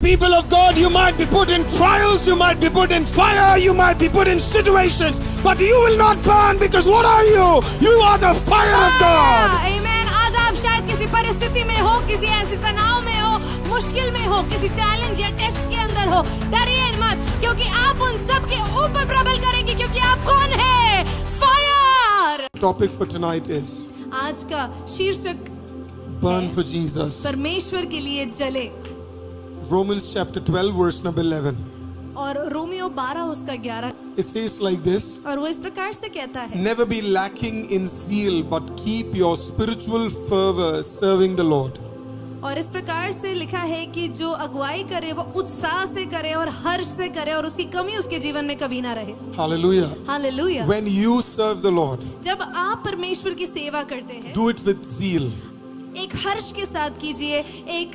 People of God, you might be put in trials, you might be put in fire, you might be put in situations, but you will not burn, because what are you? You are the fire of God. Amen. आज आप शायद किसी परिस्थिति में हो, किसी ऐसे तनाव में हो, मुश्किल में हो, किसी चैलेंज या टेस्ट के अंदर हो, डरिए मत, क्योंकि आप उन सब के ऊपर प्रबल करेंगे, क्योंकि आप कौन है? Fire. Topic for tonight is आज का शीर्षक burn for Jesus. परमेश्वर के लिए जले. Romans chapter 12 verse number 11. और रोमियो 12 उसका 11. It says like this. और वो इस प्रकार से कहता है, Never be lacking in zeal, but keep your spiritual fervor serving the Lord. और इस प्रकार से लिखा है कि जो अगुवाई करे वो उत्साह से करे और हर्ष से करे, और उसकी कमी उसके जीवन में कभी ना रहे. Hallelujah. Hallelujah. When you serve the Lord, जब आप परमेश्वर की सेवा करते हैं, do it with zeal. एक हर्ष के साथ कीजिए, एक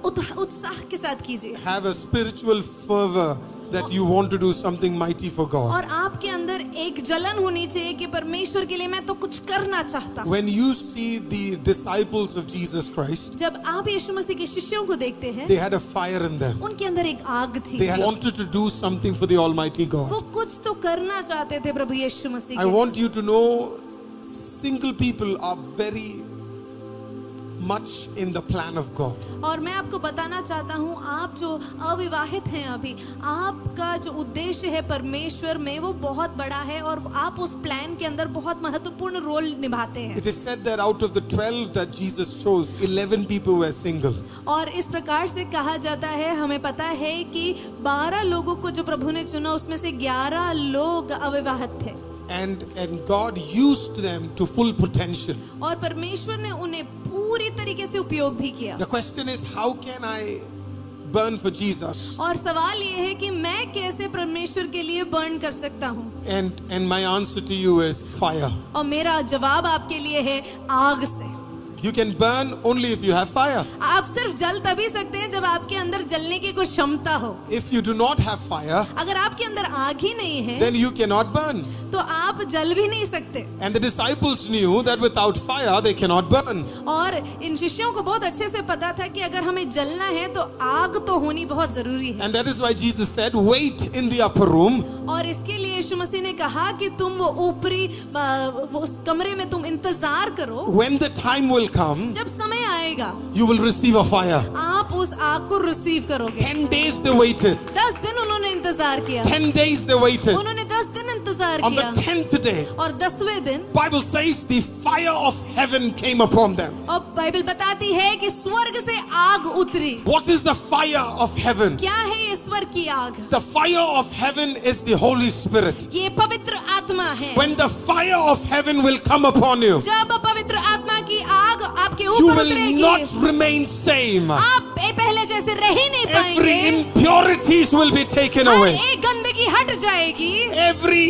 उत्साह के साथ कीजिए. Have a spiritual fervor that you want to do something mighty for God. और आपके अंदर एक जलन होनी चाहिए कि परमेश्वर के लिए मैं तो कुछ करना चाहता हूँ. When you see the disciples of Jesus Christ, जब आप यीशु मसीह के शिष्यों को देखते हैं, they had a fire in them. उनके अंदर एक आग थी. They had wanted to do something for the Almighty God. वो कुछ तो करना चाहते थे प्रभु यीशु मसीह I के. want you to know, single people are very much in the plan of God. और मैं आपको बताना चाहता हूँ, आप जो अविवाहित हैं अभी, आपका जो उद्देश्य है परमेश्वर में वो बहुत बड़ा है, और आप उस प्लान के अंदर बहुत महत्वपूर्ण रोल निभाते हैं. It is said that out of the 12 that Jesus chose, 11 people were single. और इस प्रकार से कहा जाता है, हमें पता है कि 12 लोगों को जो प्रभु ने चुना, उसमें से 11 लोग अविवाहित थे. And God used them to full potential. और परमेश्वर ने उन्हें पूरी तरीके से उपयोग भी किया. The question is, how can I burn for Jesus? और सवाल ये है कि मैं कैसे परमेश्वर के लिए बर्न कर सकता हूँ? And my answer to you is fire. और मेरा जवाब आपके लिए है आग से. You can burn only if you have fire. आप सिर्फ जल तभी सकते हैं जब आपके अंदर जलने की कोई क्षमता हो. If you do not have fire, अगर आपके अंदर आग ही नहीं है, then you cannot burn. तो आप जल भी नहीं सकते. And the disciples knew that without fire they cannot burn. और इन शिष्यों को बहुत अच्छे से पता था कि अगर हमें जलना है तो आग तो होनी बहुत जरूरी है. And that is why Jesus said, wait in the upper room. और इसके लिए यीशु मसीह ने कहा कि तुम वो ऊपरी उस कमरे में तुम इंतजार करो. When the time will come, जब समय आएगा, you will receive a fire. आप उस आग को रिसीव करोगे. 10 days they waited. 10 दिन उन्होंने इंतजार किया. 10 days they waited. उन्होंने 10 दिन इंतजार On the किया. 10th day, और 10वें दिन Bible says the fire of heaven came upon them. और बाइबल बताती है कि स्वर्ग से आग उतरी. What is the fire of heaven? क्या है ये स्वर्ग की आग? The fire of heaven is the Holy Spirit. ये पवित्र आत्मा है. When the fire of heaven will come upon you, जब पवित्र आत्मा की आग आपके you ऊपर will उतरेगी, not remain same. आप पहले जैसे रह ही नहीं Every पाएंगे. impurities will be taken her away. एक गंदगी हट जाएगी.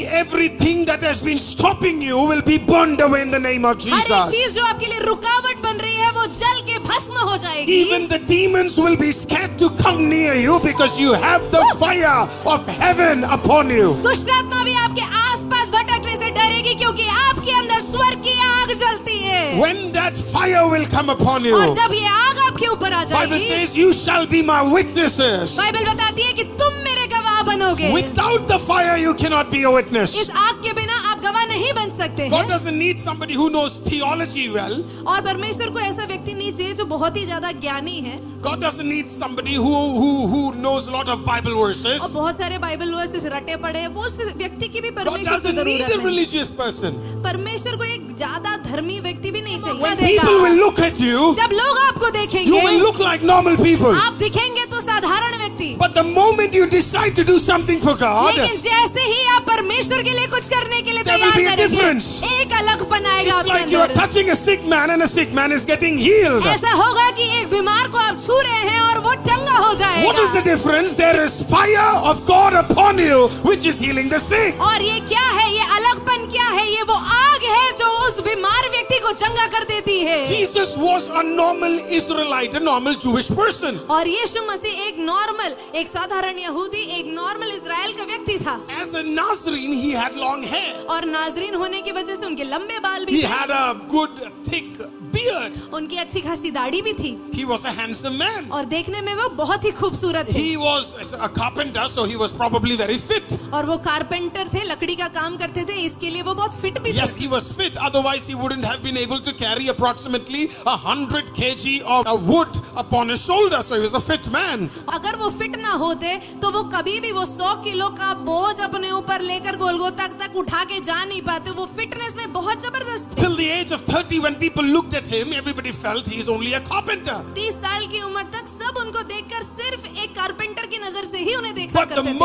Everything that has been stopping you will be burned away in the name of हर एक Jesus. चीज जो आपके लिए रुकावट बन रही है वो जल के भस्म हो जाएगी. Even the demons will be scared to come near you because you have the fire of heaven upon you. दुष्ट आत्मा भी आपके आसपास भटकने से डरेगी, क्योंकि आपके अंदर स्वर्ग की आग जलती है. When that fire will come upon you, और जब ये आग आपके ऊपर आ Bible जाएगी, says you shall be my witnesses. Bible बताती है कि तुम मेरे गवाह बनोगे. Without the fire you cannot be a witness. इस आग के बिना आप गवाह नहीं बन सकते God हैं. doesn't need somebody who knows theology well. और परमेश्वर को ऐसा व्यक्ति नहीं चाहिए जो बहुत ही ज्यादा ज्ञानी है. God doesn't need somebody who knows a lot of Bible verses. और बहुत सारे बाइबल वर्सेस रटे पड़े हैं. वो उस व्यक्ति की भी God परमेश्वर को doesn't need जरूरत a है. religious person. परमेश्वर को एक ज्यादा धर्मी व्यक्ति भी नहीं चाहिए. When people will look at you, जब लोग आपको you देखेंगे, will look like normal people. आप दिखेंगे तो साधारण व्यक्ति. But the moment you decide to do something for God, लेकिन जैसे ही आप परमेश्वर के लिए कुछ करने के लिए there will तैयार be a करेंगे, difference. एक अलग बनाएगा it's आपके like you are अंदर. touching a sick man and a sick man is getting healed. ऐसा होगा कि एक बीमार को आप छू रहे हैं और वो चंगा हो जाएगा. What is the difference? There is fire of God upon you which is healing the sick. और ये क्या है? ये अलगपन क्या है? ये वो आग है जो उस बीमार व्यक्ति को चंगा कर देती है। Jesus was a normal Israelite, a normal Jewish person. और यीशु मसीह एक नॉर्मल, एक साधारण यहूदी, एक नॉर्मल इजराइल का व्यक्ति था। As a Nazarene, he had long hair. और नाजरीन होने की वजह से उनके लंबे बाल भी He थे। had a good, thick beard. उनकी अच्छी खासी दाढ़ी भी थी। He was a handsome man. और देखने में वो बहुत ही खूबसूरत थे। He was a carpenter, so he was probably very fit. और वो कारपेंटर थे, लकड़ी का काम करते थे, इसके लिए वो बहुत फिट भी थे। Yes, he was fit. Otherwise, he wouldn't have been able to carry approximately 100 kg of wood upon his shoulder. So he was a fit man. अगर वो फिट ना होते तो वो कभी भी वो 100 किलो का बोझ अपने ऊपर लेकर गोलगोता तक उठा के जा नहीं पाते। वो फिटनेस में बहुत जबरदस्त थे। Till the age of 30, when people looked at him, everybody felt he is only a carpenter. 30 साल की उम्र तक सब उनको देखकर सिर्फ एक कारपेंटर की नजर से ही उन्हें देखा But करते the थे।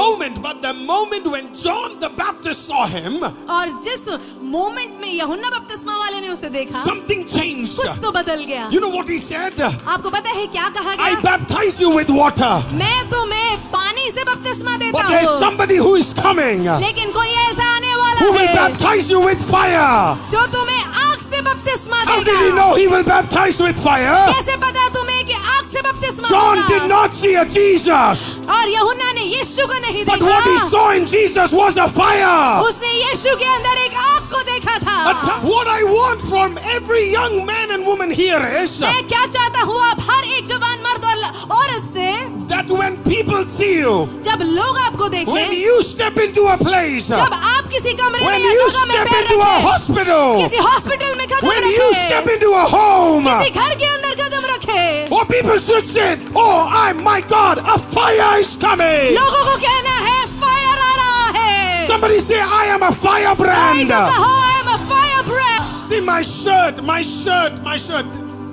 moment when John the Baptist saw him, और जिस मोमेंट में यूहन्ना बपतिस्मा वाले ने उसे देखा, something changed. कुछ तो बदल गया। You know what he said? आपको पता है क्या कहा I गया? baptize you with water, मैं तुम्हें पानी से बपतिस्मा देता but there is हूँ, somebody who is coming लेकिन कोई ऐसा आने वाला who will है baptize you with fire. जो तुम्हें आग से बपतिस्मा How did he देगा। know he will baptize with fire? कैसे पता तुम्हें कि आग से बपतिस्मा John देगा? did not see a Jesus, और यूहन्ना ने यीशु को नहीं but what he देखा, saw in Jesus was a fire. उसने यीशु के अंदर एक आग को देखा था। What I want from every young man and woman here is मैं क्या चाहता हूँ आप हर एक जवान मर्द और औरत से, that when people see you, जब लोग आपको when देखें, you step into a place, जब आप किसी कमरे when में या you जगह में step पैर into a रखें, hospital, किसी हॉस्पिटल में कदम when you step रखें, into a home, किसी घर के अंदर कदम रखें, or people should say, oh my God, a fire is coming. लोगों को कहना है फायर आ रहा है। Somebody say, I am a कोई firebrand. तो कहो I am a firebrand। See my shirt, my shirt, my shirt.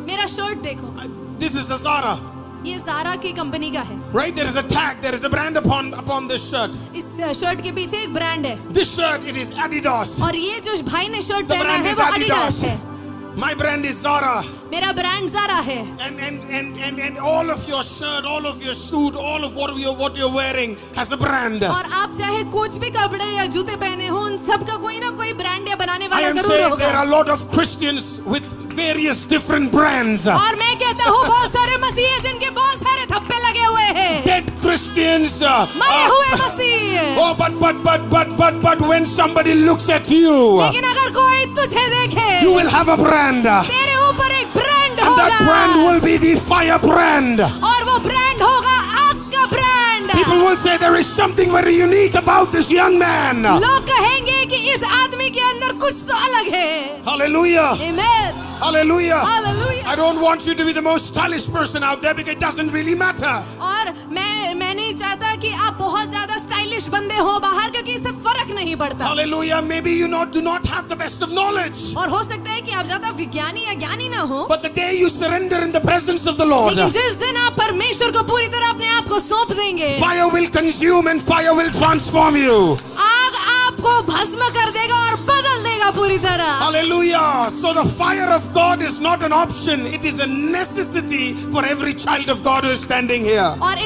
मेरा शर्ट देखो, This is a Zara, ये ज़ारा की कंपनी का है। right? There is a tag, there is a brand upon this shirt. इस शर्ट के पीछे एक ब्रांड है, This shirt, it is Adidas. और ये जो भाई ने शर्ट The पहना brand है is वो एडिडास Adidas. है। My brand is Zara. मेरा ब्रांड ज़ारा है। And all of your shirt, all of your suit, all of what you're wearing has a brand. और आप चाहे कुछ भी कपड़े या जूते पहने हो, उन सब का कोई ना कोई ब्रांड या बनाने I वाला am जरूर saying there होगा। are a lot of Christians with various different brands. और मैं कहता हूँ बहुत सारे मसीह हैं जिनके बहुत सारे थप्पे लगे हुए हैं। Dead Christians. मरे हुए मसीह। Oh, but when somebody looks at you, लेकिन अगर कोई तुझे देखे, you will have a brand. तेरे ऊपर एक ब्रांड And that brand होगा, will be the fire brand. और वो ब्रांड होगा आग का brand. People will say there is something very unique about this young man. लोग कहेंगे कि इस आदमी के अंदर कुछ तो अलग है। Hallelujah. Amen. Hallelujah. Hallelujah. I don't want you to be the most stylish person out there because it doesn't really matter. और मैं नहीं चाहता कि आप बहुत ज्यादा स्टाइलिश बंदे हो बाहर, क्योंकि इससे फर्क नहीं पड़ता। Hallelujah. Maybe you do not have the best of knowledge. और हो सकता है कि आप ज्यादा विज्ञानी या ज्ञानी ना हो, But the day you surrender in the presence of the Lord, लेकिन जिस दिन आप परमेश्वर को पूरी तरह अपने आप को सौंप देंगे, fire will consume and fire will transform you. आग आपको भस्म कर देगा और बदल देगा पूरी तरह। Hallelujah. So the fire of God is not an option. It is a necessity for every child of God who is standing here. और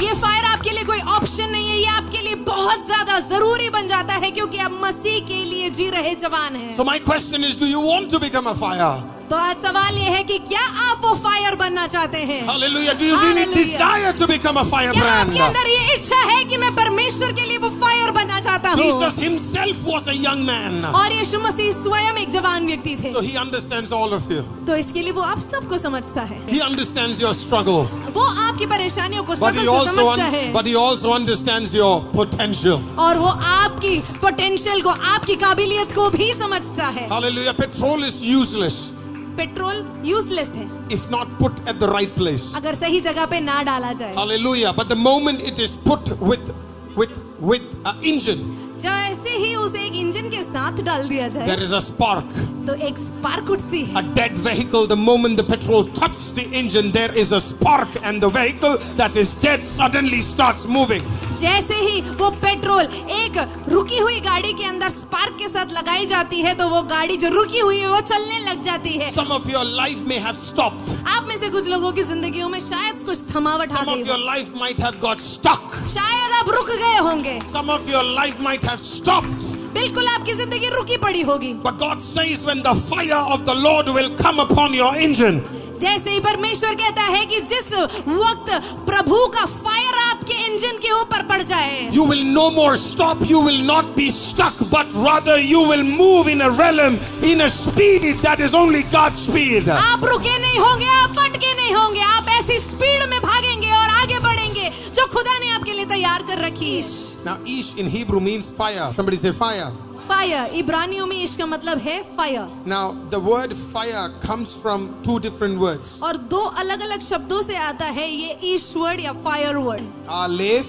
ये फायर आपके लिए कोई ऑप्शन नहीं है, ये आपके लिए बहुत ज्यादा जरूरी बन जाता है, क्योंकि आप मसीह के लिए जी रहे जवान हैं। So my question is, do you want to become a fire? तो आज सवाल ये है कि क्या आप वो फायर बनना चाहते हैं? Hallelujah. Do you really Hallelujah. desire to become a क्या firebrand? आपके अंदर ये इच्छा है कि मैं परमेश्वर के लिए वो फायर बनना चाहता हूँ? Jesus himself was a young man. और यीशु मसीह स्वयं एक जवान व्यक्ति थे, So he understands all of you. तो इसके लिए वो आप सबको समझता है। He understands your struggle. वो आपकी परेशानियों को But he समझता है, also understands your potential. और वो आपकी पोटेंशियल को, आपकी काबिलियत को भी समझता है। Hallelujah. Petrol is useless petrol useless है if not put at the right place. अगर सही जगह पे ना डाला जाए। Hallelujah. But the moment it is put with an engine, जैसे ही उसे एक इंजन के साथ डाल दिया जाए, there is a spark. तो एक स्पार्क उठती है। A dead vehicle, the moment the petrol touches the engine, there is a spark, and the vehicle that is dead suddenly starts moving. जैसे ही वो पेट्रोल एक रुकी हुई गाड़ी के अंदर स्पार्क के साथ लगाई जाती है, तो वो गाड़ी जो रुकी हुई है वो चलने लग जाती है। Some of your life may have stopped. आप में से कुछ लोगों की जिंदगियों में शायद कुछ थमावट आ Some गई of हो, your life might have got stuck. शायद आप रुक गए होंगे, Some of your life might have stopped. बिल्कुल आपकी जिंदगी रुकी पड़ी होगी। But God says when the fire of the Lord will come upon your engine, जैसे ही परमेश्वर कहता है कि जिस वक्त प्रभु का फायर आपके इंजन के ऊपर पड़ जाए, you will no more stop, you will not be stuck, but rather you will move in a realm, in a speed that is only God's speed. आप रुके नहीं होंगे, आप अटके नहीं होंगे, आप ऐसी स्पीड में भागेंगे और आगे बढ़ेंगे जो खुदा ने आपके लिए तैयार कर रखी। Now Ish in Hebrew means fire. Somebody say fire. Fire, इब्रानियों में इसका मतलब है fire. Now the word fire comes from two different words. और दो अलग अलग शब्दों से आता है ये ईश वर्ड या fire word. Aleph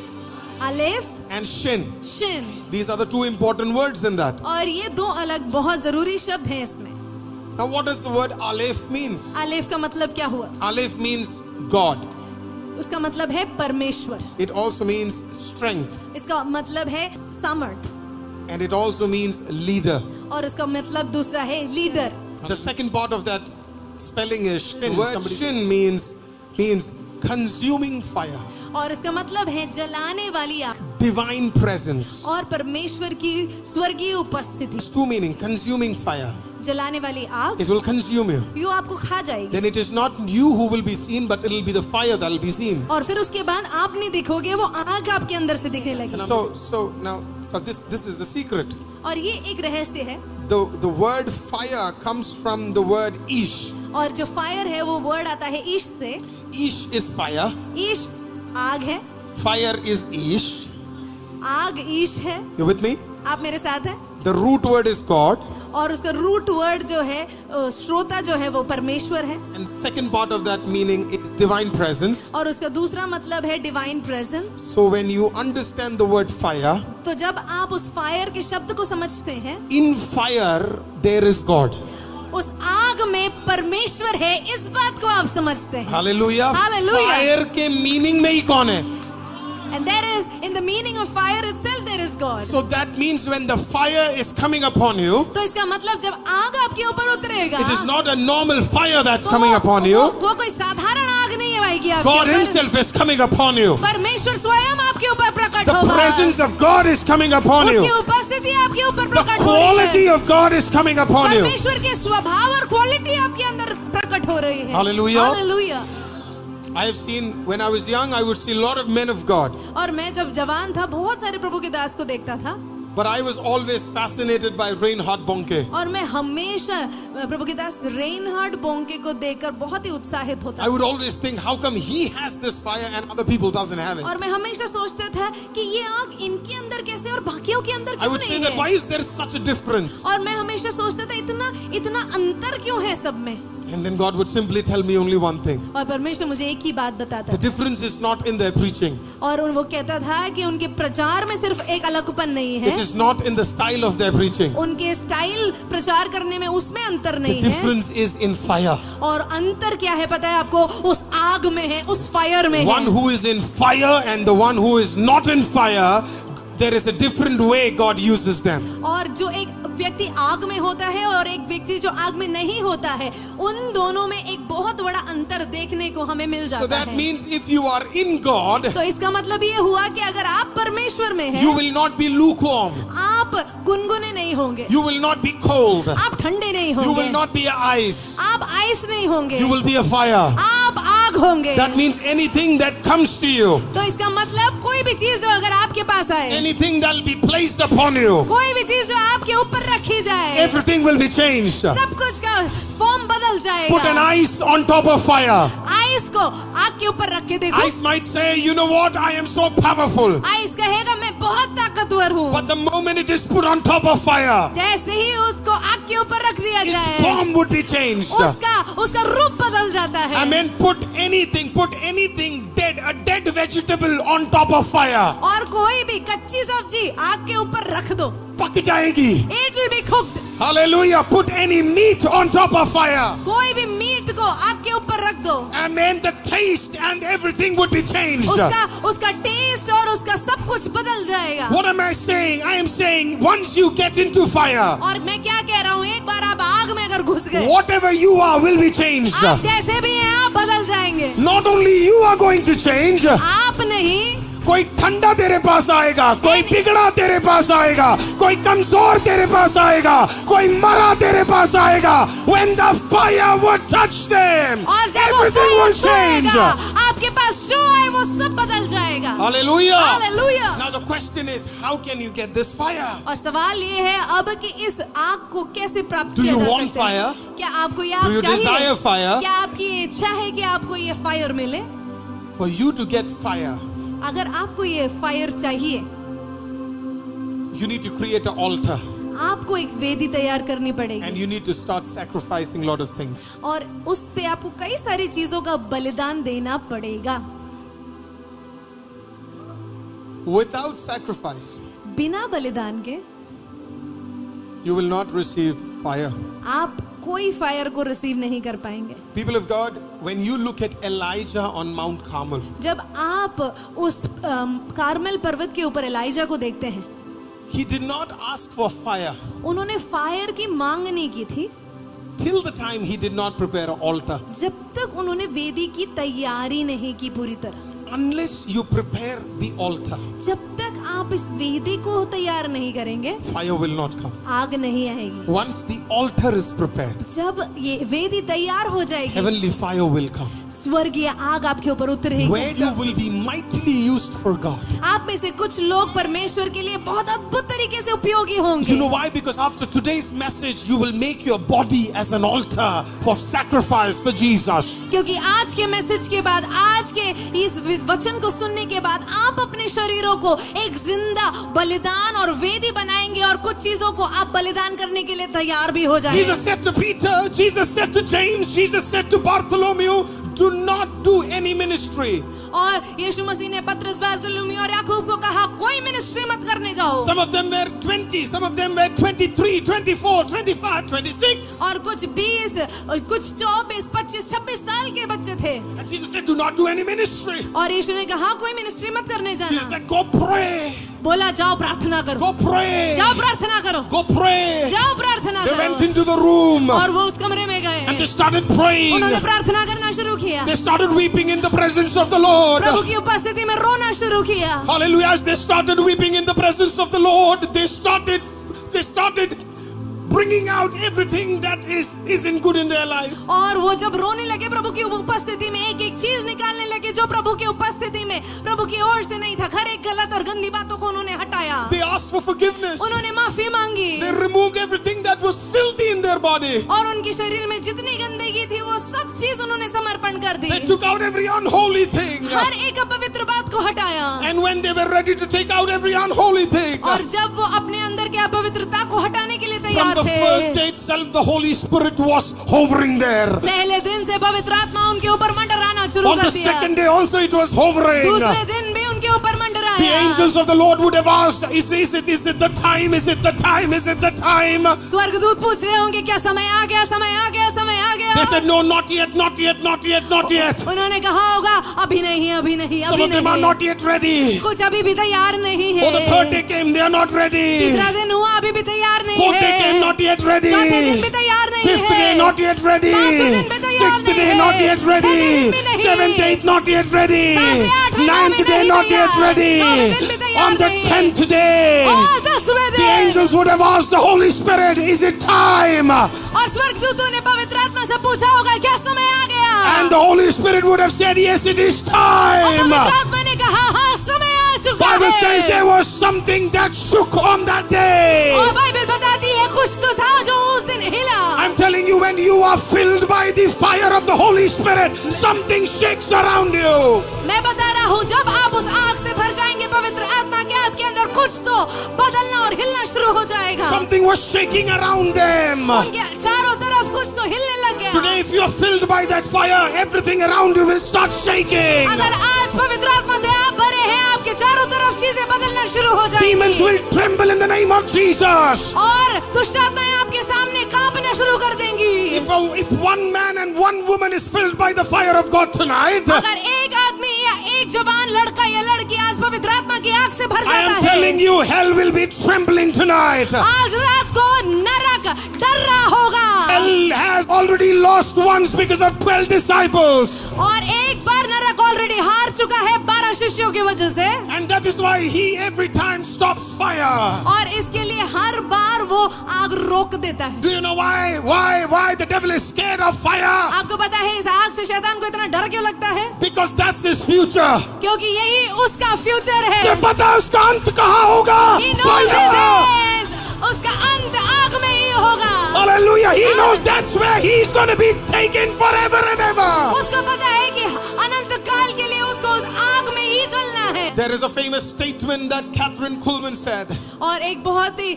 अलेफ and Shin. Shin, These are the two important words in that. और ये दो अलग बहुत जरूरी शब्द हैं इसमें। Now what does the word Aleph means? अलेफ का मतलब क्या हुआ? Aleph means God. उसका मतलब है परमेश्वर। It also means strength. इसका मतलब है सामर्थ, And it also means leader. और इसका मतलब दूसरा है leader. The second part of that spelling is Shin. Word Shin means consuming fire. और इसका मतलब है जलाने वाली आग, Divine presence. और परमेश्वर की स्वर्गीय उपस्थिति। It's two meaning, consuming fire. जलाने वाली आग It will consume you. यो आपको खा जाएगी। Then it is not you who will be seen, but it will be the fire that will be seen. और फिर उसके बाद आप नहीं दिखोगे, वो आग आपके अंदर से दिखने लगेगी। So this is the secret. और ये एक रहस्य है। The word fire comes from the word Ish. और जो फायर है वो वर्ड आता है ईश से। Ish is fire. ईश आग है, Fire is Ish. आग ईश है। You with me? आप मेरे साथ हैं? The root word is God. और उसका रूट वर्ड जो है श्रोता जो है वो परमेश्वर है। And second part of that meaning is divine presence. और उसका दूसरा मतलब है divine presence. So when you understand the word fire, तो जब आप उस फायर के शब्द को समझते हैं, in fire there is God. उस आग में परमेश्वर है, इस बात को आप समझते हैं। Hallelujah. Hallelujah. Fire के meaning में ही कौन है? And there is, in the meaning of fire itself, there is God. So that means when the fire is coming upon you, तो इसका मतलब जब आग आपके ऊपर उतरेगा, it is not a normal fire that's तो coming upon you. वो कोई साधारण आग नहीं आएगी आपके God ऊपर। himself is coming upon you. परमेश्वर स्वयं आपके ऊपर प्रकट The होगा। presence of God is coming upon you. उसकी उपस्थिति आपके ऊपर The प्रकट हो रही quality है। of God is coming upon you. परमेश्वर के स्वभाव और क्वालिटी आपके अंदर प्रकट हो रही है। Hallelujah. Hallelujah. I have seen, when I was young, I would see a lot of men of God. और मैं जब जवान था बहुत सारे प्रभु के दास को देखता था। But I was always fascinated by Reinhard Bonke. और मैं हमेशा प्रभु के दास रेनहार्ड बोंके को देखकर बहुत ही उत्साहित होता I would always think, how come he has this fire and other people doesn't have it? और मैं हमेशा सोचता था कि ये आग इनके अंदर कैसे और बाकियों के अंदर I क्यों would say नहीं that है। why is there such a difference? और मैं हमेशा सोचता था इतना अंतर क्यों है सब में। And then God would simply tell me only one thing. और परमेश्वर मुझे एक ही बात बताता The difference is not in their preaching. और वो कहता था कि उनके प्रचार में सिर्फ एक अलगपन नहीं है, It is not in the style of their preaching. उनके स्टाइल प्रचार करने में उसमें अंतर The नहीं है। difference is in fire. और अंतर क्या है पता है आपको? उस आग में है, उस फायर में One है। who is in fire and the one who is not in fire, there is a different way God uses them. और जो एक व्यक्ति आग में होता है और एक व्यक्ति जो आग में नहीं होता है, उन दोनों में एक बहुत बड़ा अंतर देखने को हमें मिल So जाता that है। means if you are in God, तो इसका मतलब ये हुआ कि अगर आप परमेश्वर में हैं, you will not be lukewarm. आप गुनगुने नहीं होंगे, You will not be cold. आप ठंडे नहीं You होंगे, will not be ice. आप आइस नहीं होंगे, You will be a fire. आप आग होंगे। That means anything that comes to you, तो इसका मतलब कोई भी चीज जो अगर आपके पास आए, anything that will be placed upon you, कोई भी चीज जो आपके ऊपर रखी जाए, everything will be changed. सब कुछ का फॉर्म बदल Put an जाएगा। ice on top of fire. Ice को आग के ऊपर रख के देखो। Ice might say, you know what, I am so powerful. Ice कहेगा मैं बहुत ताकतवर हूँ। But the moment it is put on top of fire, जैसे ही उसको आग के ऊपर रख दिया its जाए, form would be changed. उसका रूप बदल जाता है। I mean, put anything dead, a dead vegetable on top of fire. और कोई भी कच्ची सब्जी आग के ऊपर रख दो, पक जाएगी. it will be cooked. Hallelujah. Put any meat on top of fire. कोई भी मीट को आग के ऊपर रख दो, Amen. The taste and everything would be changed. उसका टेस्ट और उसका सब कुछ बदल जाएगा। What am I saying? I am saying once you get into fire, और मैं क्या कह रहा हूँ, एक बार आप आग में अगर घुस गए, whatever you are will be changed. आप जैसे भी हैं आप बदल जाएंगे। Not only you are going to change, आप नहीं, कोई ठंडा तेरे पास आएगा, कोई बिगड़ा तेरे पास आएगा, कोई कमजोर तेरे पास आएगा, कोई मरा तेरे पास आएगा. When the fire would touch them, और जब वो everything will change. आपके पास जो है वो सब बदल जाएगा. Hallelujah. Hallelujah. Now the question is, how can you get this fire? और सवाल ये है अब कि इस आग को कैसे प्राप्त Do किया you जा want सकता है? fire? क्या आपको ये Do आग you चाहिए? desire fire? क्या आपकी ये इच्छा है कि आपको ये फायर मिले? For you to get fire, अगर आपको ये फायर चाहिए, you need to create an altar आपको एक वेदी तैयार करनी पड़ेगी. and you need to start sacrificing a lot of things. और उस पे आपको कई सारी चीजों का बलिदान देना पड़ेगा. Without sacrifice, बिना बलिदान के you will not receive fire. आप कोई फायर को रिसीव नहीं कर पाएंगे. People of God, when you look at Elijah on Mount Carmel, जब आप उस कार्मेल पर्वत के ऊपर एलाइजा को देखते हैं, he did not ask for fire उन्होंने फायर की मांग नहीं की थी till the time he did not prepare an altar. जब तक उन्होंने वेदी की तैयारी नहीं की पूरी तरह. Unless you prepare the altar, जब तक आप इस वेदी को तैयार नहीं करेंगे, fire will not come. आग नहीं आएगी. Once the altar is prepared, जब ये वेदी तैयार हो जाएगी, heavenly fire will come, स्वर्गीय आग आपके ऊपर उतरेगी. where you will be mightily used for God. आप में से कुछ लोग परमेश्वर के लिए बहुत अद्भुत तरीके से उपयोगी You होंगे. know why? Because after today's message, you will make your body as an altar for sacrifice for Jesus. क्योंकि आज के मैसेज के बाद, आज के इस वचन को सुनने के बाद, आप अपने शरीरों को एक जिंदा बलिदान और वेदी बनाएंगे और कुछ चीजों को आप बलिदान करने के लिए तैयार भी हो जाएंगे. Jesus said to Peter, Jesus said to James, Jesus said to Bartholomew, do not do any ministry. और यीशु मसीह ने पतरस, बारतुलमी और याकूब को कहा कोई मिनिस्ट्री मत करने जाओ. Some of them were 20, some of them were 23, 24, 25, 26. और कुछ 20, कुछ 24, 25, 26 साल के बच्चे थे. And Jesus said, do not do any ministry. और यीशु ने कहा कोई मिनिस्ट्री मत करने Jesus जाना. said, go pray. बोला जाओ प्रार्थना करो. Go pray. जाओ प्रार्थना करो. Go pray. जाओ प्रार्थना They went करो. into the room और वो उस कमरे में गए. and they started praying. उन्होंने प्रार्थना करना शुरू किया. They started weeping in the presence of the Lord. प्रभु की उपस्थिति में रोना शुरू किया. Hallelujah. As they started weeping in the presence of the Lord, they started bringing out everything that isn't good in their life. और वो जब रोने लगे प्रभु की उपस्थिति में, एक एक चीज निकालने लगे जो प्रभु की उपस्थिति में प्रभु की ओर से नहीं था. हर एक गलत और गंदी बातों को उन्होंने हटाया. They asked for forgiveness. उन्होंने माफी मांगी. They removed everything that was filthy in their body. और उनके शरीर में जितनी गंदगी थी वो सब चीज उन्होंने समर्पण कर दी. They took out every unholy thing. हर एक अपवित्र बात को हटाया. And when they were ready to take out every unholy thing, और जब वो अपने अंदर के अपवित्रता को हटाने के लिए from तैयार the थे, first day itself, the Holy Spirit was hovering there. पहले दिन से पवित्र आत्मा उनके ऊपर मंडराना शुरू On कर the दिया. second day also it was hovering. दूसरे दिन भी उनके ऊपर मंडराया. The angels of the Lord would have asked, is it the time? Is it the time? Is it the time? स्वर्गदूत पूछ रहे होंगे क्या समय आ गया, समय आ गया, समय आ गया. They said, no, not yet, not yet, not yet, not yet. उन्होंने कहा होगा अभी नहीं, अभी नहीं, Some अभी of them are नहीं. not yet ready. कुछ अभी भी तैयार नहीं है. Oh, the third day came, they are not ready. तीसरा दिन हुआ, अभी भी तैयार नहीं Fourth day है. came, not yet ready. चौथे दिन भी तैयार नहीं Fifth है. day, not yet ready. पांचवें दिन भी तैयार Sixth नहीं day, है. not yet छठे दिन ready. भी नहीं. Seventh day, not yet ready. सातवें, आठवें, Ninth नौवें day, नहीं not yet तैयार. ready. नौवें दिन भी तैयार On the नहीं. 10th day, और 10वें the दिन angels would have asked the Holy Spirit, is it time? और स्वर्गदूतों ने पवित्र आत्मा से पूछा होगा क्या समय आ गया. And the Holy Spirit would have said, yes, it is और time. पवित्र आत्मा ने कहा हाँ समय आ चुका Bible says है. there was something that shook on that day. और बाइबल बताती है कुछ तो था जो उस दिन हिला. I'm telling you, when you are filled by the fire of the Holy Spirit, something shakes around you. मैं बता रहा हूँ जब आप उस आग से भर जाएंगे पवित्र आत्मा के, आपके अंदर कुछ तो बदलना और हिलना शुरू हो जाएगा. Something was shaking around them. उनके चारों तरफ कुछ तो हिलने लग गया. Today, if you are filled by that fire, everything around you will start shaking. अगर आज पवित्र आत्मा से आप भरे हैं, आपके चारों तरफ चीजें बदलना शुरू हो Demons जाएंगी. will tremble in the name of Jesus. और दुष्ट आत्माएं आपके सामने कांपना शुरू कर देंगी. If one man and one woman is filled by the fire of God tonight, अगर एक आदमी या एक जवान लड़का या लड़की आज पवित्र आत्मा की आग से भर I जाता am telling है, you, hell will be trembling tonight. आज रात को नरक डर रहा होगा. Hell has already lost once because of 12 disciples. और एक बार नरक ऑलरेडी हार चुका है 12 शिष्यों की वजह से, And that is why he every time stops fire. और इसके लिए हर बार वो आग रोक देता है। Do you know why the devil is scared of fire? आपको पता है इस आग से शैतान को इतना डर क्यों लगता है? Because that's his future. क्योंकि यही उसका फ्यूचर है। क्या पता है उसका अंत कहाँ होगा? He knows his end. उसका अंत आग में ही होगा। Hallelujah. He knows that's where he's going to be taken forever and ever. उसको पता है कि अनंत काल के लिए उसको उस आग में ही जलना है। There is a famous statement that Catherine Kuhlman said. और एक बहुत ही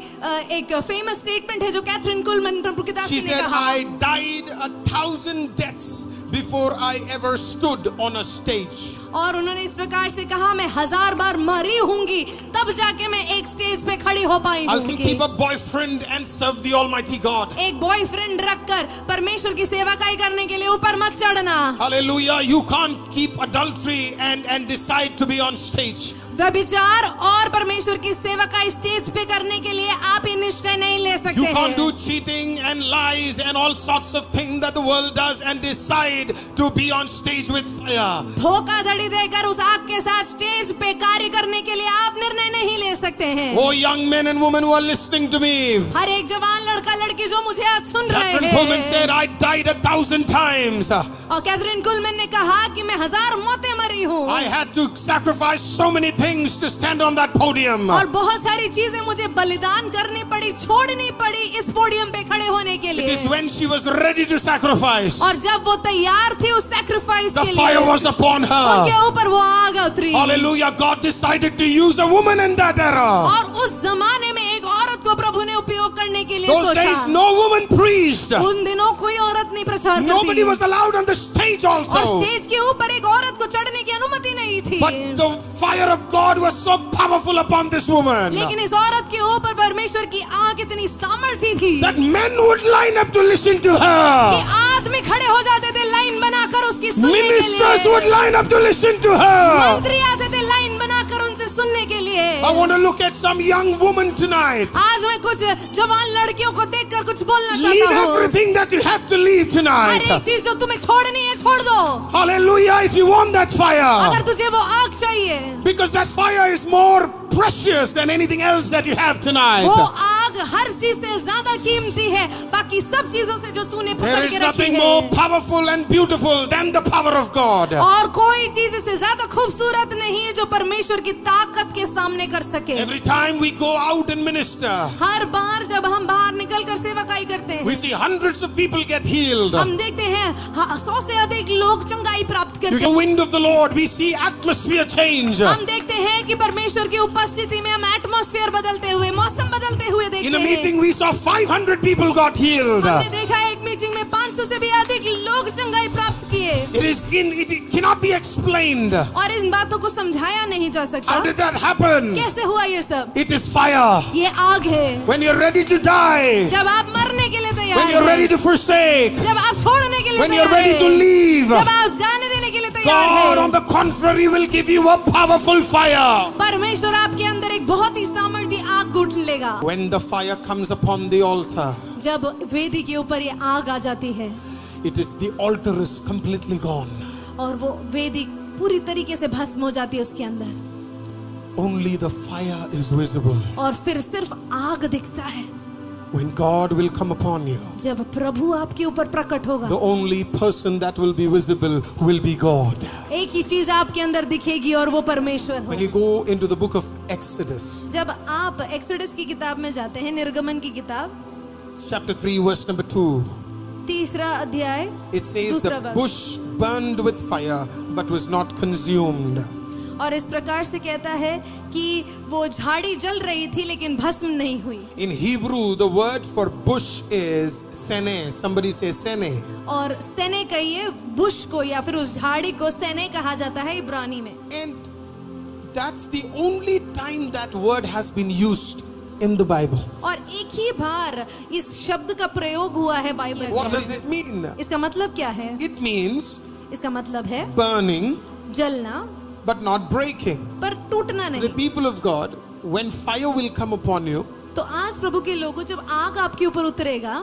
एक फेमस स्टेटमेंट है जो कैथरीन कुलमन प्रभुदासी She ने said, कहा। I died 1,000 deaths before I ever stood on a stage. और उन्होंने इस प्रकार से कहा, मैं 1000 बार मरी होंगी तब जाके मैं एक स्टेज पे खड़ी हो पाई I'll होंगी। keep a boyfriend and serve the Almighty God. एक बॉयफ्रेंड रखकर परमेश्वर की सेवकाई करने के लिए ऊपर मत चढ़ना। Hallelujah. You can't keep adultery and decide to be on stage. व्यभिचार और परमेश्वर की सेवकाई स्टेज पे करने के लिए आप ये निश्चय नहीं ले सकते You can't do हैं। cheating and lies and all sorts of things that the world does and decide to be on stage with fire. धोखाधड़ी देकर उस आग के साथ स्टेज पे कार्य करने के लिए आप निर्णय नहीं ले सकते हैं। Oh, young men and women who are listening to me. हर एक जवान लड़का लड़की जो मुझे आज सुन रहे Catherine Kuhlman हैं, said, I died 1,000 times. और कैथरीन कुलमन ने कहा कि मैं 1000 मौतें मरी हूँ I had to sacrifice so many things to stand on that podium. और बहुत सारी चीजें मुझे बलिदान करनी पड़ी, छोड़नी पड़ी इस पोडियम पे खड़े होने के It लिए। is when she was ready to sacrifice, और जब वो तैयार थी उस सैक्रिफाइस the के fire लिए, was upon her. उनके ऊपर वो आग उतरी। Hallelujah. God decided to use a woman in that era. और उस जमाने में एक औरत को प्रभु ने उपयोग करने के लिए Those days, सोचा। no woman preached. उन दिनों कोई औरत नहीं प्रचार करती Nobody थी। was allowed on the stage और also. स्टेज के ऊपर एक औरत को चढ़ने की अनुमति नहीं थी। But the fire of God was so powerful upon this woman लेकिन इस औरत के ऊपर परमेश्वर की आग इतनी सामर्थ्य थी that men would line up to listen to कि her. आदमी खड़े हो जाते थे लाइन बनाकर उसकी सुनने के Ministers लिए। would line up to listen to her. मंत्री आते थे लाइन बनाकर उनसे सुनने के लिए। I want to look at some young woman tonight. आज मैं कुछ जवान लड़कियों को देखकर कुछ बोलना Leave चाहता हूँ। everything that you have to leave her tonight. एक चीज जो तुम्हें छोड़नी है छोड़ दो। Hallelujah. If you want that अगर fire, तुझे वो आग चाहिए, because that fire is more precious than anything else that you have tonight. वो आग हर चीज से ज्यादा कीमती है बाकी सब चीजों से जो तूने There पकड़ is के रखी nothing है। more powerful and beautiful than the power of God. और कोई चीज इससे ज्यादा खूबसूरत नहीं है जो परमेश्वर की ताकत के सामने कर सके। Every time we go out and minister, हर बार जब हम बाहर निकल कर सेवकाई करते we हैं, see hundreds of people get healed. हम देखते हैं 100 से अधिक लोग चंगाई प्राप्त With करते the हैं। wind of the Lord, we see atmosphere change. हम देखते हैं कि परमेश्वर की उपस्थिति में हम एटमॉस्फेयर बदलते हुए, मौसम बदलते हुए In देखते a हैं। meeting, we saw 500 people got healed. हमने देखा एक मीटिंग में 500 से भी अधिक लोग चंगाई प्राप्त किए। It cannot be explained. और इन बातों को समझाया नहीं जा सकता। How did that happen? कैसे हुआ ये सब? It is fire. ये आग है। When you're ready to die, जब आप मरने के लिए तैयार when you're ready हैं, to forsake, जब आप छोड़ने के लिए when you're तैयार ready to हैं, leave, जब आप जाने देने के लिए तैयार God, हैं, on the contrary, will give you a powerful fire. परमेश्वर आपके अंदर एक बहुत ही सामर्थ्य आग गुड़ लेगा। When the fire comes upon the altar, जब वेदी के ऊपर ये आग आ जाती है it is the altar is completely gone. और वो वेदी पूरी तरीके से भस्म हो जाती है उसके अंदर, Only the fire is visible. और फिर सिर्फ आग दिखता है। When God will come upon you, जब प्रभु आपके ऊपर प्रकट होगा, the only person that will be visible will be God. एक ही चीज आपके अंदर दिखेगी और वो परमेश्वर When हो। you go into the book of Exodus, जब आप एक्सोडस की किताब में जाते हैं, निर्गमन की किताब chapter 3, verse number 2, 3 अध्याय, it says the दूसरा वर्ष। bush burned with fire but was not consumed. और इस प्रकार से कहता है कि वो झाड़ी जल रही थी लेकिन भस्म नहीं हुई। In Hebrew, the word for bush is sene. Somebody say sene. और सेने कहिए बुश को या फिर उस झाड़ी को सेने कहा जाता है इब्रानी में। And that's the only time that word has been used in the Bible. और एक ही बार इस शब्द का प्रयोग हुआ है बाइबल What does में। it mean? इसका मतलब क्या है? It means इसका मतलब है burning जलना but not breaking. पर टूटना The नहीं। people of God, when fire will come upon you, तो आज प्रभु के लोगों, जब आग आपके ऊपर उतरेगा,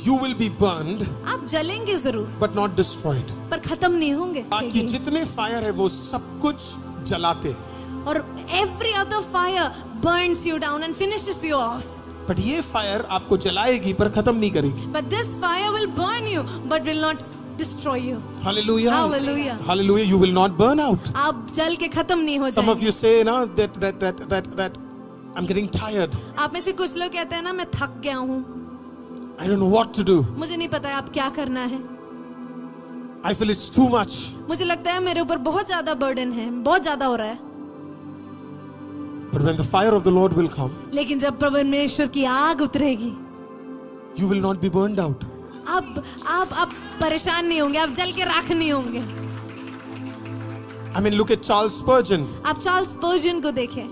you will be burned आप जलेंगे जरूर but not destroyed. पर खत्म नहीं होंगे. बाकी जितने फायर है वो सब कुछ जलाते हैं. और every other fire burns you down and finishes you off. But ये फायर आपको जलाएगी पर खत्म नहीं करेगी. But this fire will burn you but will not destroy you. Hallelujah. Hallelujah. Hallelujah. You will not burn out. आप जल के खत्म नहीं हो Some of जाएंगे. you say now that I'm getting tired. आप में से कुछ लोग कहते हैं ना मैं थक गया हूँ. I don't know what to do. मुझे नहीं पता आप क्या करना है. I feel it's too much. मुझे लगता है मेरे ऊपर बहुत ज्यादा बर्डन है, बहुत ज्यादा हो रहा है. But when the fire of the Lord will come, लेकिन जब परमेश्वर की आग उतरेगी, you will not be burned out. आप परेशान नहीं होंगे, आप जल के राख नहीं होंगे. I mean, look at Charles Spurgeon. आप चार्ल्स स्पर्जन को देखें.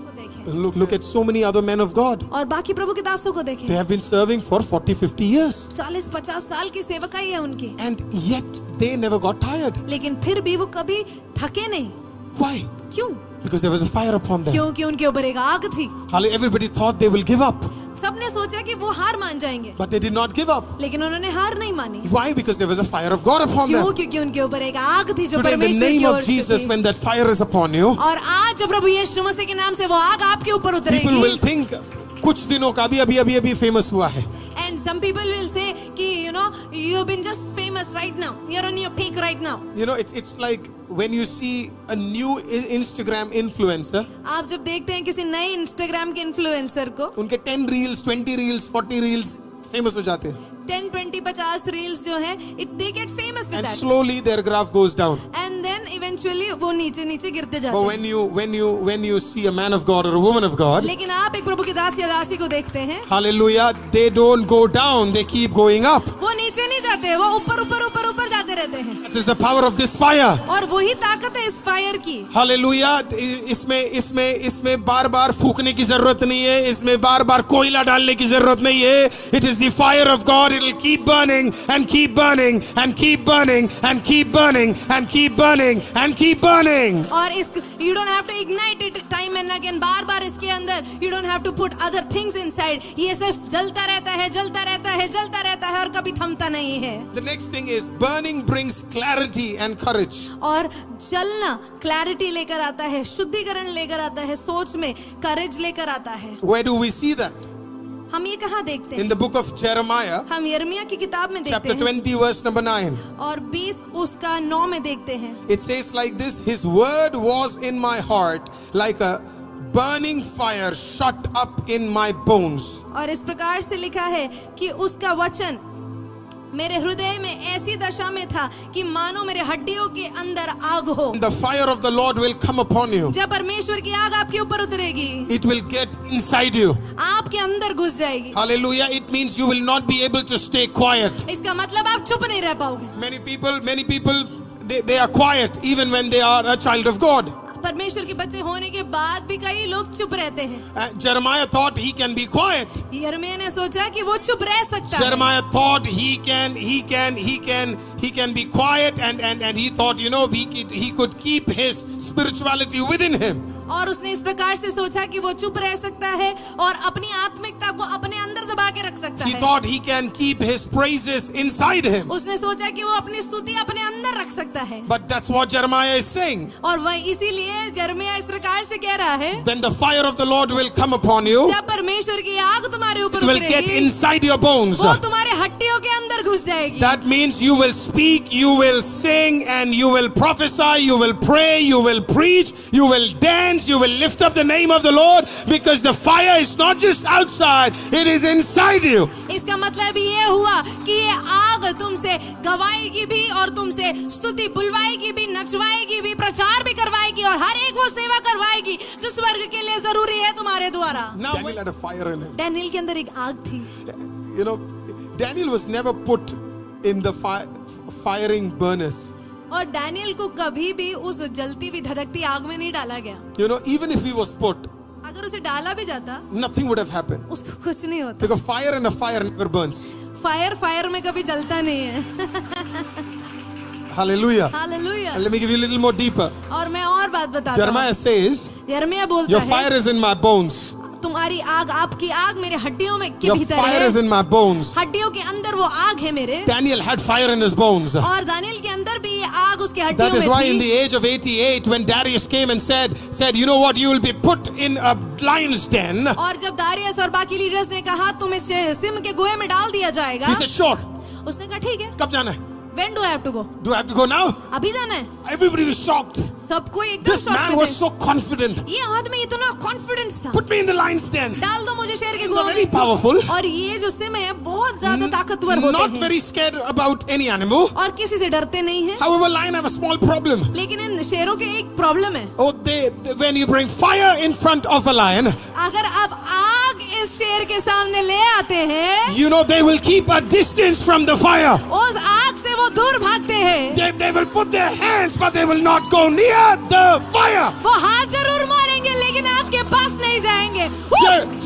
Look at so many other men of God. और बाकी प्रभु के दासों को देखें. They have been serving for 40-50 years. 40-50 साल की सेवकाई है उनकी. And yet they never got tired. लेकिन फिर भी वो कभी थके नहीं. Why? क्यों? Because there was a fire upon them. क्योंकि उनके ऊपर एक आग थी. Everybody thought they will give up. सबने सोचा कि वो हार मान जाएंगे. But they did not give up. लेकिन उन्होंने हार नहीं मानी. Why? Because there was a fire of God upon them. क्यों? क्योंकि उनके ऊपर एक आग थी जो Today in the परमेश्वर name की of ओर से Jesus, थी. when that fire is upon you, और आज जब प्रभु यीशु मसीह के नाम से वो आग आपके ऊपर people will उतरेगी. think कुछ दिनों का अभी फेमस हुआ है. And some people will say कि you have been just famous right now. You're on your peak right now. It's like when you see a new Instagram influencer, आप जब देखते हैं किसी नए इंस्टाग्राम के इन्फ्लुएंसर को, उनके 10 reels, 20 reels, 40 reels फेमस हो जाते हैं. 10, 20, 50 रील्स जो है, they get famous with And that. slowly their graph goes down. And then eventually वो नीचे गिरते जाते But हैं. when you see a man of God or a woman of God, लेकिन आप एक प्रभु के दास या दासी को देखते हैं, hallelujah, they don't go down, they keep going up. वो नीचे नहीं जाते, वो ऊपर जाते रहते हैं. That is the power of this fire. और वही ताकत है इस फायर की. Hallelujah. इसमें बार-बार फूकने की जरूरत नहीं है, इसमें बार-बार कोयला डालने की जरूरत नहीं है. It is the fire of God. It will keep burning and keep burning and keep burning and keep burning and keep burning and keep burning. और you don't have to ignite it time and again. बार इसके अंदर you don't have to put other things inside. ये सिर्फ जलता रहता है और कभी थमता नहीं है. The next thing is burning brings clarity and courage. और जलना क्लैरिटी लेकर आता है, शुद्धिकरण लेकर आता है, सोच में करेज लेकर आता है. Where do we see that? हम ये कहाँ देखते हैं? In the book of Jeremiah, हम यिर्मयाह की किताब में देखते chapter हैं 20 verse number 9. और 20 उसका 9 में देखते हैं. It says like this: His word was in my heart like a burning fire shut up in my bones. और इस प्रकार से लिखा है कि उसका वचन मेरे हृदय में ऐसी दशा में था कि मानो मेरे हड्डियों के अंदर आग हो. The fire of the Lord will come upon you. जब परमेश्वर की आग आपके ऊपर उतरेगी, It will get inside you. आपके अंदर घुस जाएगी. Hallelujah. It means you will not be able to stay quiet. इसका मतलब आप चुप नहीं रह पाओगे. Many people, they are quiet even when they are a child of God. परमेश्वर के बच्चे होने के बाद भी कई लोग चुप रहते हैं. Jeremiah thought he can be quiet. यिर्मयाह ने सोचा कि वो चुप रह सकता है. Jeremiah thought he can be quiet and he thought he could keep his spirituality within him. और उसने इस प्रकार से सोचा कि वो चुप रह सकता है और अपनी आत्मिकता को अपने अंदर दबा के रख सकता He है. thought he can keep his praises inside him. उसने सोचा कि वो अपनी स्तुति अपने अंदर रख सकता है. But that's what Jeremiah is saying. और वह इसीलिए यिर्मयाह इस प्रकार से कह रहा है, When the fire of the Lord will come upon you, जब परमेश्वर की आग तुम्हारे ऊपर it will get उतरेगी, inside your bones. वो तुम्हारे हड्डियों के अंदर घुस जाएगी. That means you will speak, you will sing, and you will prophesy, you will pray, you will preach, you will dance, you will lift up the name of the Lord, because the fire is not just outside, it is inside you. इसका मतलब ये हुआ कि ये आग तुमसे गवाएगी भी और तुमसे स्तुति बुलवाएगी भी, नचवाएगी भी, प्रचार भी करवाएगी और हर एक वो सेवा करवाएगी जो स्वर्ग के लिए जरूरी है तुम्हारे द्वारा. Now Daniel had a fire in him. Daniel के अंदर एक आग थी. Daniel was never put in the firing furnace. और डैनियल को कभी भी उस जलती हुई धधकती आग में नहीं डाला गया. Even if he was put, अगर उसे डाला भी जाता, nothing would have happened. उसको कुछ नहीं होता. Because fire in a fire never burns. Fire में कभी जलता नहीं है. Hallelujah. Hallelujah. Let me give you a little more deeper. और मैं और बात बताता हूँ. Jeremiah says, यिर्मयाह बोलता your है, fire is in my bones. तुम्हारी आग, आपकी आग मेरे हड्डियों में के Your भीतर fire है। is in my bones. हड्डियों के अंदर वो आग है मेरे। Daniel had fire in his bones. और दानियल के अंदर भी ये आग उसके That हड्डियों is में why in थी। the age of 88, when Darius came and said, you know what, you will be put in a lion's den. और जब दारियस और बाकी लीडर्स ने कहा तुम इस सिम के कुएं में डाल दिया जाएगा, He said, sure. उसने कहा ठीक है। कब जाना है? When do I have to go? Do I have to go now? अभी जाना है। Everybody was shocked. सबको एकदम This शॉक man में was थे। so confident. ये आदमी इतना कॉन्फिडेंस था। Put me in the lion's den. डाल दो मुझे शेर के He's कुएं very में। powerful. और ये जो सिम है बहुत ज्यादा ताकतवर होते Not हैं very scared about any animal. और किसी से डरते नहीं हैं। However, lion have a small problem. लेकिन इन शेरों के एक प्रॉब्लम है। Oh, when you bring fire in front of a lion, अगर आप आग इस शेर के सामने ले आते हैं, you know they will keep a distance from the fire. उस आग से वो दूर भागते हैं। They will put their hands, but they will not go near the fire. वो हाथ जरूर मारेंगे लेकिन आग के पास नहीं जाएंगे।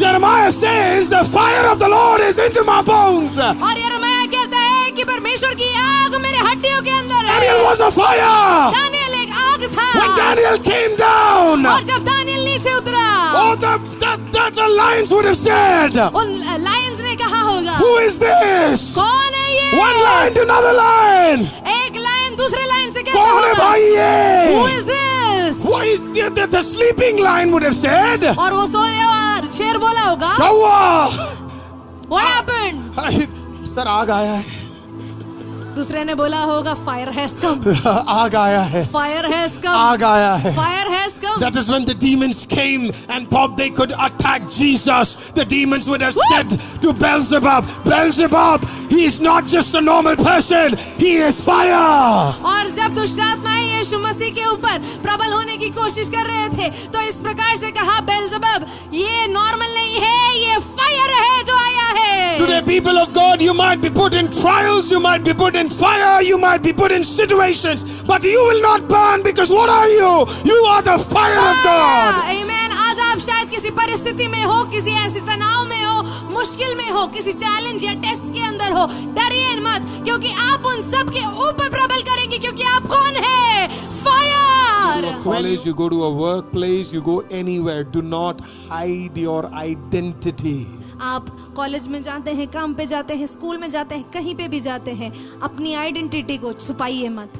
Jeremiah says, the fire of the Lord is into my bones. और यिर्मयाह कहता है कि परमेश्वर की आग मेरे हड्डियों के अंदर है। Daniel was a fire. Daniel एक आग था। When Daniel came down, और जब दानियल नीचे उतरा, oh, the lions would have said, उन लायंस ने कहा होगा, who is this? कौन है ये? One lion to another lion. एक लायन दूसरे लायन से कहता कौन है होगा, भाई ये? Who is this? Who is the sleeping lion would have said? और वो सोने वाला शेर बोला होगा, क्या हुआ? What happened? सर आग आया है। दूसरे ने बोला होगा, Fire has come. आग आया है। Fire has come. आग आया है। Fire has come. That is when the demons came and thought they could attack Jesus. The demons would have said to Beelzebub, Beelzebub, he is not just a normal person, he is fire. और जब दुष्ट आत्माएं यीशु मसीह के ऊपर प्रबल होने की कोशिश कर रहे थे तो इस प्रकार से कहा, बेल्ज़ेबub, ये नॉर्मल नहीं है, ये फायर है जो आया है। Today, people of God, you might be put in trials, you might be put in fire, you might be put in situations, but you will not burn, because what are you? You are the fire of God. Amen. आज आप शायद किसी परिस्थिति में हो, किसी ऐसे तनाव में हो, मुश्किल में हो, किसी चैलेंज या टेस्ट के अंदर हो, डरिए मत, क्योंकि आप उन सब के ऊपर प्रबल करेंगे, क्योंकि आप कौन है? Fire. College, you go to a workplace, you go anywhere, do not hide your identity. आप कॉलेज में जाते हैं, काम पे जाते हैं, स्कूल में जाते हैं, कहीं पे भी जाते हैं, अपनी आइडेंटिटी को छुपाइए मत।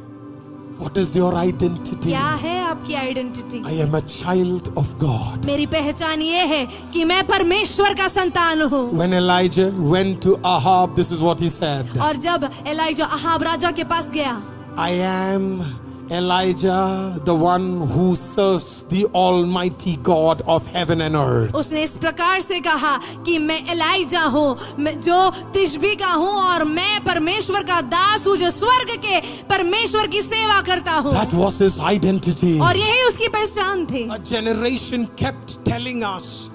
What is your identity? क्या है आपकी identity? I am a child of God. मेरी पहचान ये है कि मैं परमेश्वर का संतान हूँ। When Elijah went to Ahab, this is what he said. और जब एलाइजा अहाब राजा के पास गया, I am Elijah, the one who serves the Almighty God of heaven and earth. उसने इस प्रकार से कहा कि मैं एलाइजा हूँ, मैं जो तिशबी का हूँ, और मैं परमेश्वर का दास हूँ जो स्वर्ग के परमेश्वर की सेवा करता हूँ। That was his identity. और यही उसकी पहचान थी। A generation kept telling us,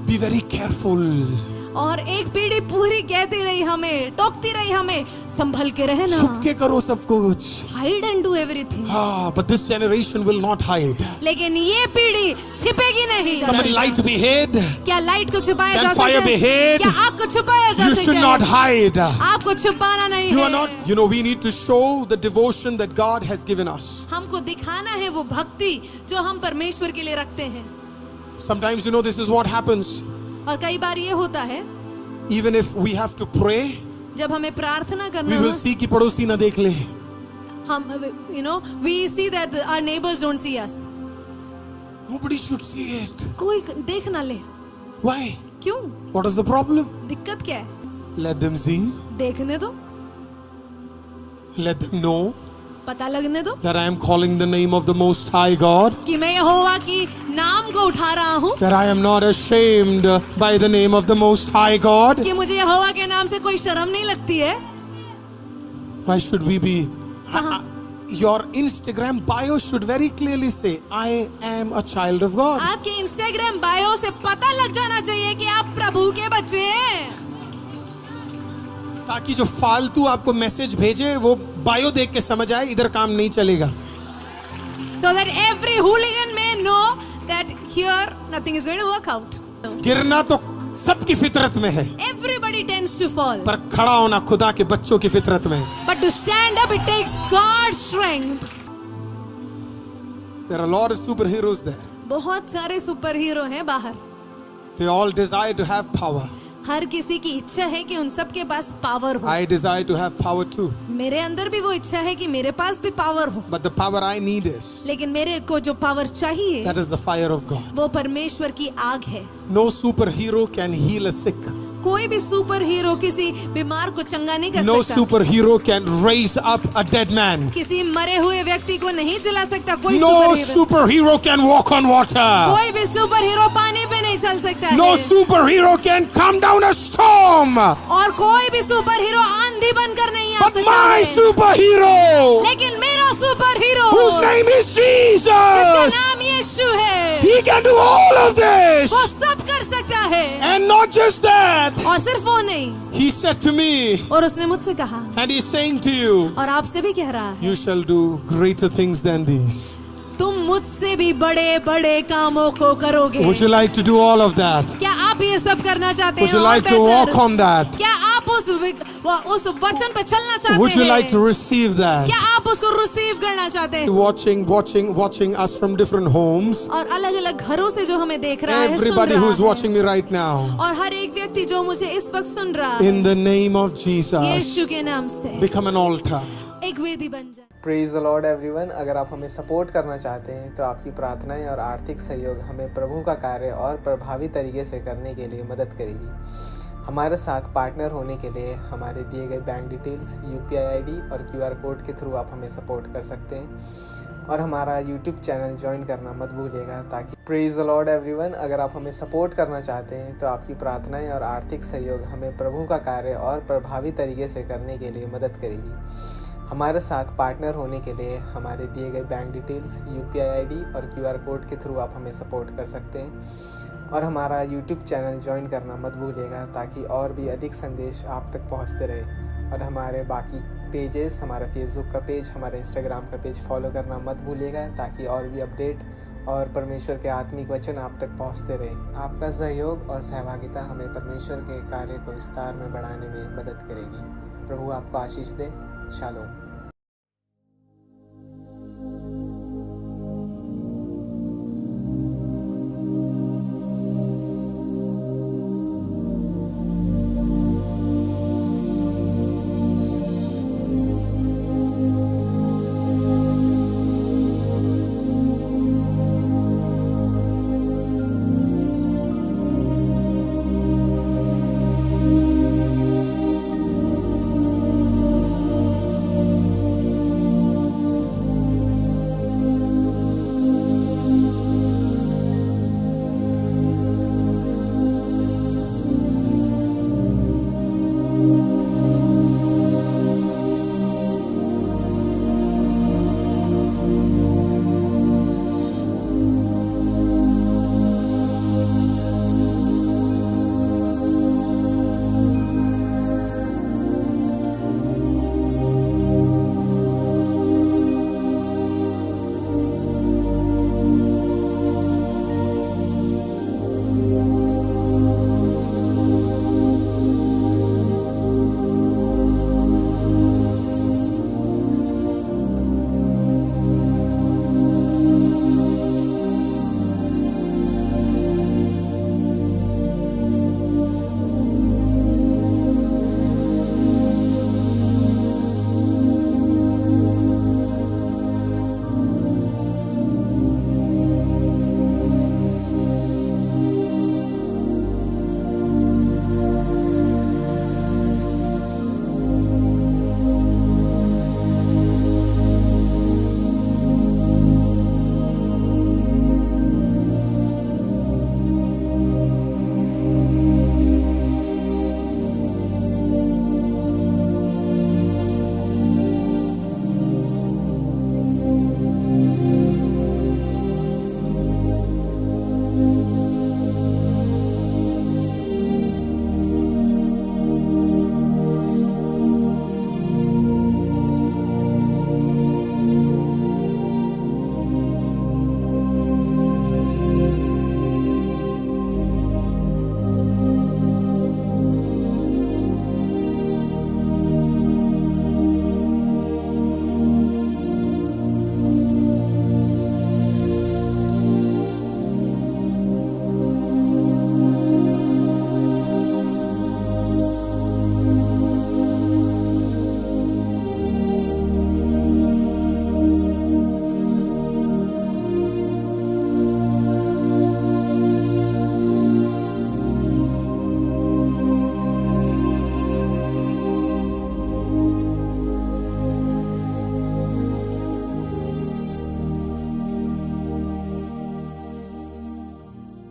be very careful. और एक पीढ़ी पूरी कहती रही हमें, टोकती रही हमें, संभल के रहना, छुप के करो सब कुछ. Hide and do everything. But this generation will not hide. लेकिन ये पीढ़ी छिपेगी नहीं। Somebody light be hid. क्या लाइट को छुपाया Can जा fire सकता be है? hid? क्या आग को छुपाया जा You सकता should not है? hide. आपको छुपाना नहीं You है। are not. You know, we need to show the devotion that God has given us. हमको दिखाना है वो भक्ति जो हम परमेश्वर के लिए रखते हैं। Sometimes, you know, this is what happens. और कई बार ये होता है, Even if we have to pray, जब हमें प्रार्थना we करना will हो, see कि पड़ोसी ना देख ले. हम we see that our neighbors don't see us. Nobody should see it. कोई देख ना ले। Why? क्यों? What is the problem? दिक्कत क्या है? Let them see. देखने दो, Let them know पता लगने दो that I am calling the name of the Most High God. कि मैं यहोवा की नाम को उठा रहा हूँ, That I am not ashamed by the name of the Most High God. कि मुझे यहोवा के नाम से कोई शर्म नहीं लगती है। Why should we be? Your Instagram bio should very clearly say, I am a child of God. आपके इंस्टाग्राम बायो से पता लग जाना चाहिए कि आप प्रभु के बच्चे हैं, ताकि जो फालतू आपको मैसेज भेजे वो बायो देख के समझ आए इधर काम नहीं चलेगा. so that every hooligan may know that here nothing is going to work out. गिरना तो सबकी फितरत में है, Everybody tends to fall, पर खड़ा होना खुदा के बच्चों की फितरत में है. but to stand up it takes God's strength. There are a lot of superheroes there. बहुत सारे सुपर हीरो हैं बाहर, They all desire to have power. हर किसी की इच्छा है कि उन सब के पास पावर हो। I desire to have power too. मेरे अंदर भी वो इच्छा है कि मेरे पास भी पावर हो। But the power I need is, लेकिन मेरे को जो पावर चाहिए that is the fire of God. वो परमेश्वर की आग है। No superhero can heal a sick. कोई भी सुपर हीरो किसी बीमार को चंगा नहीं कर No सकता। superhero can raise up a dead man. किसी मरे हुए व्यक्ति को नहीं जिला सकता कोई No super hero. superhero can walk on water. कोई भी सुपर हीरो पानी पे नहीं चल सकता No है। superhero can calm down a storm. और कोई भी सुपर हीरो आंधी बनकर नहीं आ But सकता my है। superhero, लेकिन मेरा super hero whose name is जिसका Jesus, नाम यीशु है, he can do all of this. वो सब कर सकता है। And not just that, और सिर्फ वो नहीं, he said to me, और उसने मुझसे कहा, and he's saying to you, और आपसे भी कह रहा है, you shall do greater things than these. तुम मुझसे भी बड़े बड़े कामों को करोगे। Would you like to do all of that? क्या आप ये सब करना चाहते Would हैं? you और like to बेहतर? walk on that? क्या आप उस वचन पे चलना चाहते Would you हैं? like to receive that? क्या आप उसको रिसीव करना चाहते हैं? Watching us from different homes. और अलग अलग घरों से जो हमें देख रहा है, सुन Everybody रहा who's है, watching me right now, और हर एक व्यक्ति जो मुझे इस वक्त सुन रहा in है, the name of Jesus, यीशु के नाम से become an altar. एक वेदी बन जाए। Praise the Lord everyone. अगर आप हमें सपोर्ट करना चाहते हैं तो आपकी प्रार्थनाएं और आर्थिक सहयोग हमें प्रभु का कार्य और प्रभावी तरीके से करने के लिए मदद करेगी। हमारे साथ पार्टनर होने के लिए हमारे दिए गए बैंक डिटेल्स, UPI ID और QR कोड के थ्रू आप हमें सपोर्ट कर सकते हैं। और हमारा YouTube चैनल ज्वाइन करना मत भूलिएगा ताकि प्रेज द लॉर्ड एवरीवन। अगर आप हमें सपोर्ट करना चाहते हैं तो आपकी प्रार्थनाएं और आर्थिक सहयोग हमें प्रभु का कार्य और प्रभावी तरीके से करने के लिए मदद करेगी। हमारे साथ पार्टनर होने के लिए हमारे दिए गए बैंक डिटेल्स, UPI ID और QR कोड के थ्रू आप हमें सपोर्ट कर सकते हैं। और हमारा YouTube चैनल ज्वाइन करना मत भूलिएगा ताकि और भी अधिक संदेश आप तक पहुंचते रहे। और हमारे बाकी पेजेस, हमारा फेसबुक का पेज, हमारा इंस्टाग्राम का पेज फॉलो करना मत भूलिएगा ताकि और भी अपडेट और परमेश्वर के आत्मिक वचन आप तक पहुंचते रहे। आपका सहयोग और सहभागिता हमें परमेश्वर के कार्य को विस्तार में बढ़ाने में मदद करेगी। प्रभु आपको आशीष दे। शालोम।